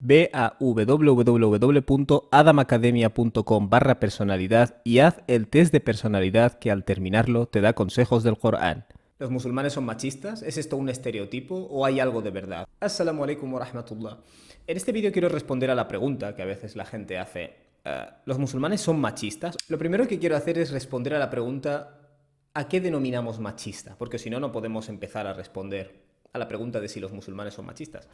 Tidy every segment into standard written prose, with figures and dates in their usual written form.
Ve a www.adamacademia.com/personalidad y haz el test de personalidad que al terminarlo te da consejos del Corán. ¿Los musulmanes son machistas? ¿Es esto un estereotipo o hay algo de verdad? Assalamu alaikum wa rahmatullah. En este vídeo quiero responder a la pregunta que a veces la gente hace. ¿Los musulmanes son machistas? Lo primero que quiero hacer es responder a la pregunta ¿a qué denominamos machista? Porque si no, no podemos empezar a responder a la pregunta de si los musulmanes son machistas.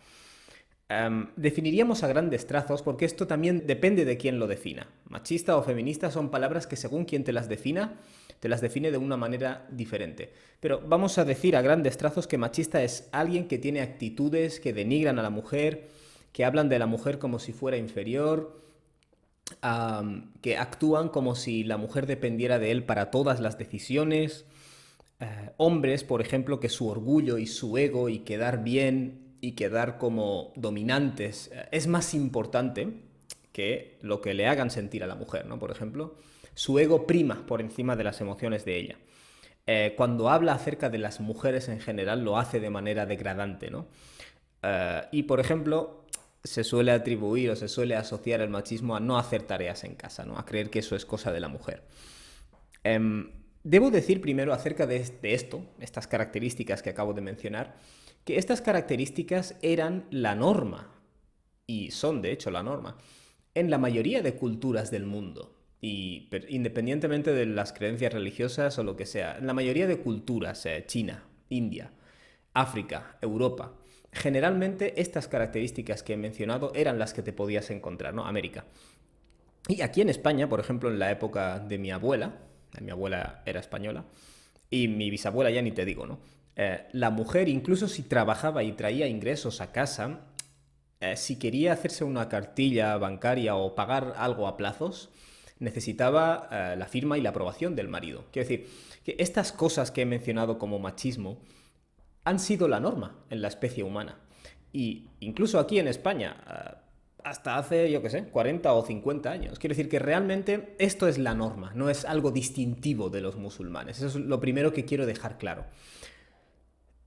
Definiríamos a grandes trazos porque esto también depende de quién lo defina. Machista o feminista son palabras que según quien te las defina, te las define de una manera diferente. Pero vamos a decir a grandes trazos que machista es alguien que tiene actitudes que denigran a la mujer, que hablan de la mujer como si fuera inferior, que actúan como si la mujer dependiera de él para todas las decisiones. Hombres, por ejemplo, que su orgullo y su ego y quedar bien y quedar como dominantes es más importante que lo que le hagan sentir a la mujer, ¿no? Por ejemplo, su ego prima por encima de las emociones de ella. Cuando habla acerca de las mujeres en general, lo hace de manera degradante, ¿no? Y, por ejemplo, se suele atribuir o se suele asociar el machismo a no hacer tareas en casa, ¿no? A creer que eso es cosa de la mujer. Debo decir primero acerca de esto, estas características que acabo de mencionar, que estas características eran la norma, y son de hecho la norma, en la mayoría de culturas del mundo. Y independientemente de las creencias religiosas o lo que sea, en la mayoría de culturas, China, India, África, Europa, generalmente estas características que he mencionado eran las que te podías encontrar, ¿no? América. Y aquí en España, por ejemplo, en la época de mi abuela era española, y mi bisabuela ya ni te digo, ¿no? La mujer, incluso si trabajaba y traía ingresos a casa, si quería hacerse una cartilla bancaria o pagar algo a plazos, necesitaba la firma y la aprobación del marido. Quiero decir, que estas cosas que he mencionado como machismo han sido la norma en la especie humana. Y incluso aquí en España, hasta hace, yo qué sé, 40 o 50 años. Quiero decir que realmente esto es la norma, no es algo distintivo de los musulmanes. Eso es lo primero que quiero dejar claro.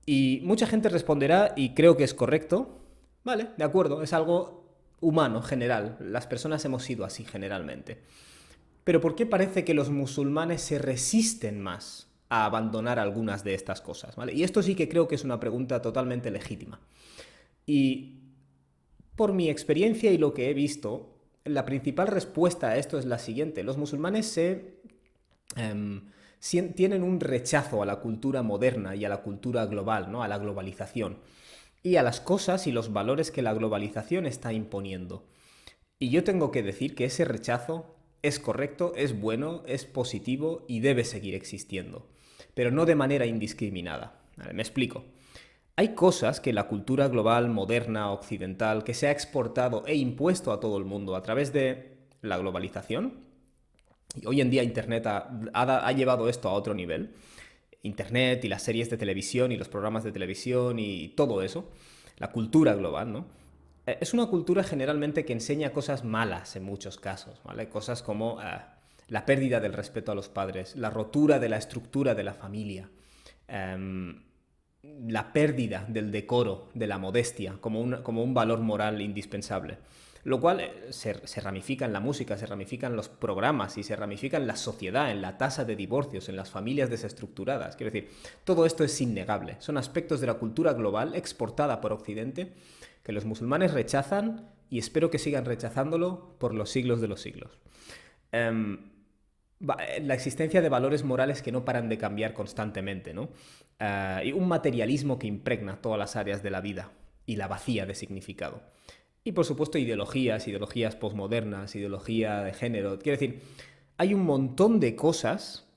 Y mucha gente responderá, y creo que es correcto, vale, de acuerdo, es algo humano, general. Las personas hemos sido así generalmente. Pero ¿por qué parece que los musulmanes se resisten más a abandonar algunas de estas cosas? ¿Vale? Y esto sí que creo que es una pregunta totalmente legítima. Y por mi experiencia y lo que he visto, la principal respuesta a esto es la siguiente. Los musulmanes tienen un rechazo a la cultura moderna y a la cultura global, ¿no? A la globalización. Y a las cosas y los valores que la globalización está imponiendo. Y yo tengo que decir que ese rechazo es correcto, es bueno, es positivo y debe seguir existiendo. Pero no de manera indiscriminada. Vale, me explico. Hay cosas que la cultura global, moderna, occidental, que se ha exportado e impuesto a todo el mundo a través de la globalización, y hoy en día Internet ha llevado esto a otro nivel, Internet y las series de televisión y los programas de televisión y todo eso, la cultura global, ¿no? Es una cultura generalmente que enseña cosas malas en muchos casos, ¿vale? Cosas como la pérdida del respeto a los padres, la rotura de la estructura de la familia, la pérdida del decoro, de la modestia, como un valor moral indispensable. Lo cual se ramifica en la música, se ramifica en los programas y se ramifica en la sociedad, en la tasa de divorcios, en las familias desestructuradas. Quiero decir, todo esto es innegable. Son aspectos de la cultura global exportada por Occidente que los musulmanes rechazan y espero que sigan rechazándolo por los siglos de los siglos. La existencia de valores morales que no paran de cambiar constantemente, ¿no? Y un materialismo que impregna todas las áreas de la vida y la vacía de significado. Y por supuesto ideologías posmodernas, ideología de género. Quiero decir, hay un montón de cosas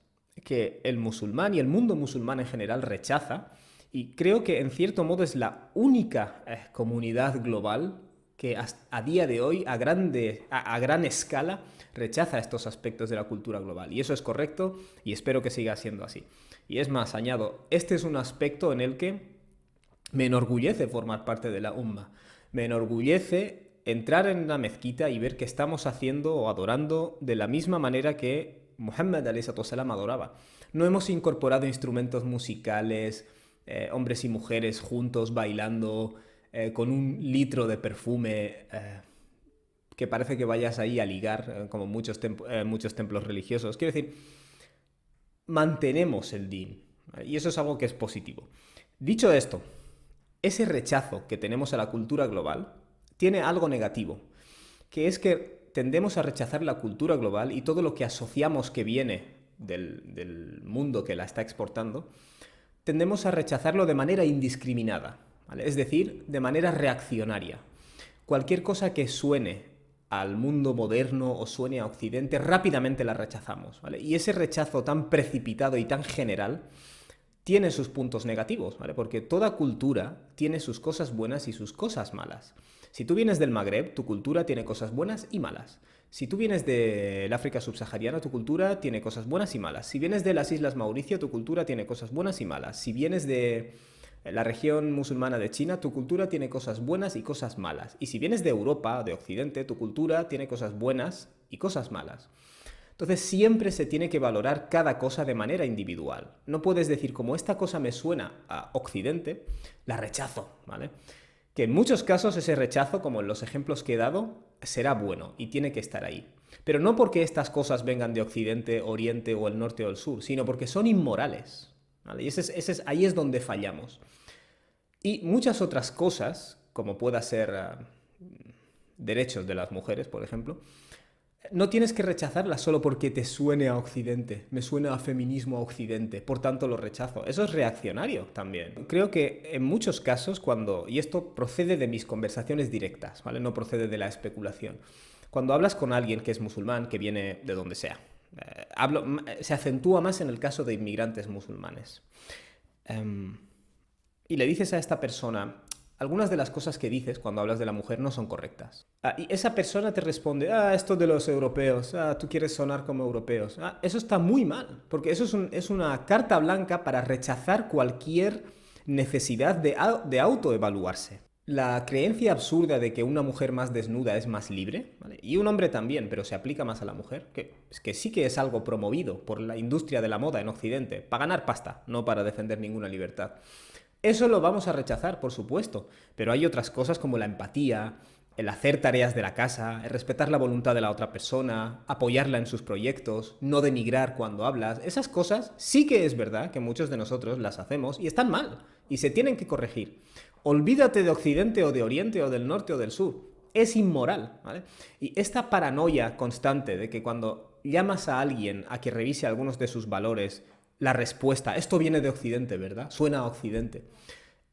que el musulmán y el mundo musulmán en general rechaza y creo que en cierto modo es la única comunidad global que a día de hoy a gran escala rechaza estos aspectos de la cultura global. Y eso es correcto y espero que siga siendo así. Y es más, añado, este es un aspecto en el que me enorgullece formar parte de la Umma. Me enorgullece entrar en una mezquita y ver que estamos haciendo o adorando de la misma manera que Muhammad a.s. adoraba. No hemos incorporado instrumentos musicales, hombres y mujeres juntos bailando, con un litro de perfume que parece que vayas ahí a ligar, como muchos templos religiosos. Quiero decir, mantenemos el din, ¿vale? Y eso es algo que es positivo. Dicho esto, ese rechazo que tenemos a la cultura global tiene algo negativo, que es que tendemos a rechazar la cultura global y todo lo que asociamos que viene del mundo que la está exportando, tendemos a rechazarlo de manera indiscriminada, ¿vale? Es decir, de manera reaccionaria. Cualquier cosa que suene al mundo moderno o suene a Occidente, rápidamente la rechazamos, ¿vale? Y ese rechazo tan precipitado y tan general tiene sus puntos negativos, ¿vale? Porque toda cultura tiene sus cosas buenas y sus cosas malas. Si tú vienes del Magreb, tu cultura tiene cosas buenas y malas. Si tú vienes del África subsahariana, tu cultura tiene cosas buenas y malas. Si vienes de las Islas Mauricio, tu cultura tiene cosas buenas y malas. Si vienes de la región musulmana de China, tu cultura tiene cosas buenas y cosas malas. Y si vienes de Europa, de Occidente, tu cultura tiene cosas buenas y cosas malas. Entonces siempre se tiene que valorar cada cosa de manera individual. No puedes decir, como esta cosa me suena a Occidente, la rechazo, ¿vale? Que en muchos casos ese rechazo, como en los ejemplos que he dado, será bueno y tiene que estar ahí. Pero no porque estas cosas vengan de Occidente, Oriente o el Norte o el Sur, sino porque son inmorales, ¿vale? Y ahí es donde fallamos. Y muchas otras cosas, como pueda ser derechos de las mujeres, por ejemplo, no tienes que rechazarlas solo porque te suene a Occidente, me suena a feminismo a Occidente, por tanto lo rechazo. Eso es reaccionario también. Creo que en muchos casos y esto procede de mis conversaciones directas, ¿vale? No procede de la especulación. Cuando hablas con alguien que es musulmán, que viene de donde sea, se acentúa más en el caso de inmigrantes musulmanes. Y le dices a esta persona, algunas de las cosas que dices cuando hablas de la mujer no son correctas. Y esa persona te responde, esto de los europeos, tú quieres sonar como europeos. Eso está muy mal, porque eso es una carta blanca para rechazar cualquier necesidad de autoevaluarse. La creencia absurda de que una mujer más desnuda es más libre, ¿vale? Y un hombre también, pero se aplica más a la mujer, que sí que es algo promovido por la industria de la moda en Occidente, para ganar pasta, no para defender ninguna libertad. Eso lo vamos a rechazar, por supuesto, pero hay otras cosas como la empatía, el hacer tareas de la casa, el respetar la voluntad de la otra persona, apoyarla en sus proyectos, no denigrar cuando hablas. Esas cosas sí que es verdad que muchos de nosotros las hacemos y están mal y se tienen que corregir. Olvídate de Occidente o de Oriente o del Norte o del Sur. Es inmoral, ¿vale? Y esta paranoia constante de que cuando llamas a alguien a que revise algunos de sus valores, la respuesta, esto viene de Occidente, ¿verdad? Suena a Occidente.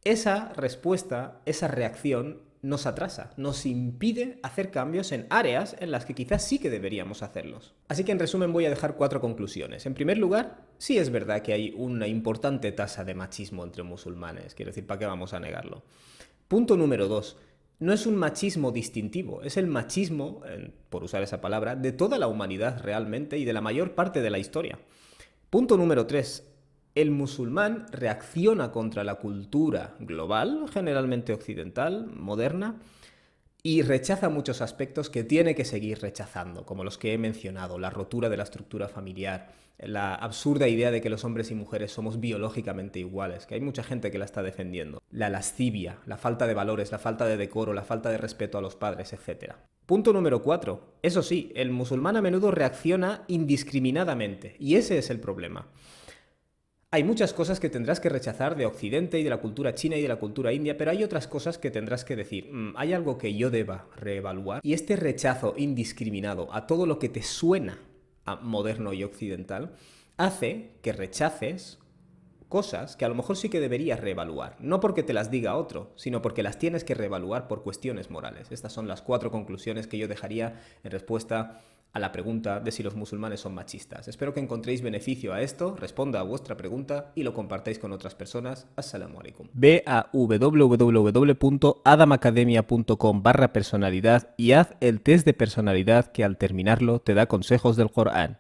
Esa respuesta, esa reacción nos atrasa, nos impide hacer cambios en áreas en las que quizás sí que deberíamos hacerlos. Así que en resumen voy a dejar 4 conclusiones. En primer lugar, sí es verdad que hay una importante tasa de machismo entre musulmanes, quiero decir, ¿para qué vamos a negarlo? Punto número 2. No es un machismo distintivo, es el machismo, por usar esa palabra, de toda la humanidad realmente y de la mayor parte de la historia. Punto número 3. El musulmán reacciona contra la cultura global, generalmente occidental, moderna, y rechaza muchos aspectos que tiene que seguir rechazando, como los que he mencionado, la rotura de la estructura familiar, la absurda idea de que los hombres y mujeres somos biológicamente iguales, que hay mucha gente que la está defendiendo, la lascivia, la falta de valores, la falta de decoro, la falta de respeto a los padres, etc. Punto número 4. Eso sí, el musulmán a menudo reacciona indiscriminadamente, y ese es el problema. Hay muchas cosas que tendrás que rechazar de Occidente y de la cultura china y de la cultura india, pero hay otras cosas que tendrás que decir, hay algo que yo deba reevaluar. Y este rechazo indiscriminado a todo lo que te suena a moderno y occidental hace que rechaces cosas que a lo mejor sí que deberías reevaluar. No porque te las diga otro, sino porque las tienes que reevaluar por cuestiones morales. Estas son las 4 conclusiones que yo dejaría en respuesta a la pregunta de si los musulmanes son machistas. Espero que encontréis beneficio a esto, responda a vuestra pregunta y lo compartáis con otras personas. Assalamu alaikum. Ve a www.adamacademia.com/personalidad y haz el test de personalidad que al terminarlo te da consejos del Corán.